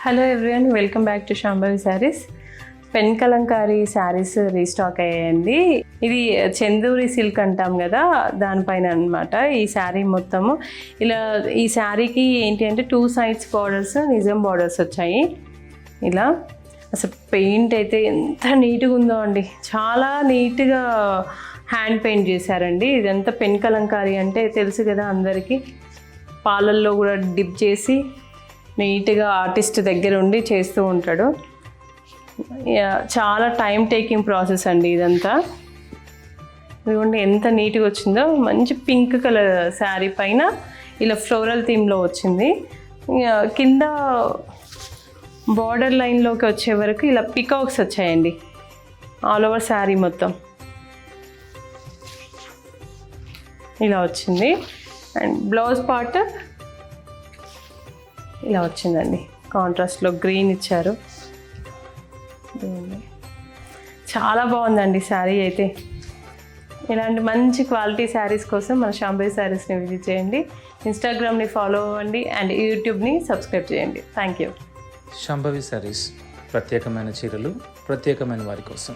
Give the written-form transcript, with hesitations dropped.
Hello everyone, welcome back to Shambhavi Sarees. Pen kalamkari sarees restock అయ్యాయండి. ఇది Chanduri silk అంటాం కదా, దానిపైన అనమాట ఈ శారీ మొత్తము. ఇలా ఈ శారీకి ఏంటి అంటే 2 sides బార్డర్స్, నిజం బార్డర్స్ వచ్చాయి. ఇలా అసలు పెయింట్ అయితే ఎంత నీట్గా ఉందో అండి, చాలా నీట్గా హ్యాండ్ పెయింట్ చేశారండి. ఇదంతా పెన్ కలంకారీ అంటే తెలుసు కదా అందరికీ, పాలల్లో కూడా డిప్ చేసి నీట్గా ఆర్టిస్ట్ దగ్గర ఉండి చేస్తూ ఉంటాడు. చాలా టైం టేకింగ్ ప్రాసెస్ అండి ఇదంతా. ఇదిగోండి ఎంత నీట్గా వచ్చిందో, మంచి పింక్ కలర్ శారీ పైన ఇలా ఫ్లోరల్ థీమ్లో వచ్చింది. కింద బార్డర్ లైన్లోకి వచ్చే వరకు ఇలా పికాక్స్ వచ్చాయండి ఆల్ ఓవర్ శారీ మొత్తం. ఇలా వచ్చింది. అండ్ బ్లౌజ్ పార్ట్ ఇలా వచ్చిందండి, కాంట్రాస్ట్లో గ్రీన్ ఇచ్చారు. చాలా బాగుందండి శారీ అయితే. ఇలాంటి మంచి క్వాలిటీ శారీస్ కోసం మన శాంభవి శారీస్ని విజిట్ చేయండి. ఇన్స్టాగ్రామ్ని ఫాలో అవ్వండి అండ్ యూట్యూబ్ని సబ్స్క్రైబ్ చేయండి. Thank you. శాంభవి శారీస్, ప్రత్యేకమైన చీరలు ప్రత్యేకమైన వారి కోసం.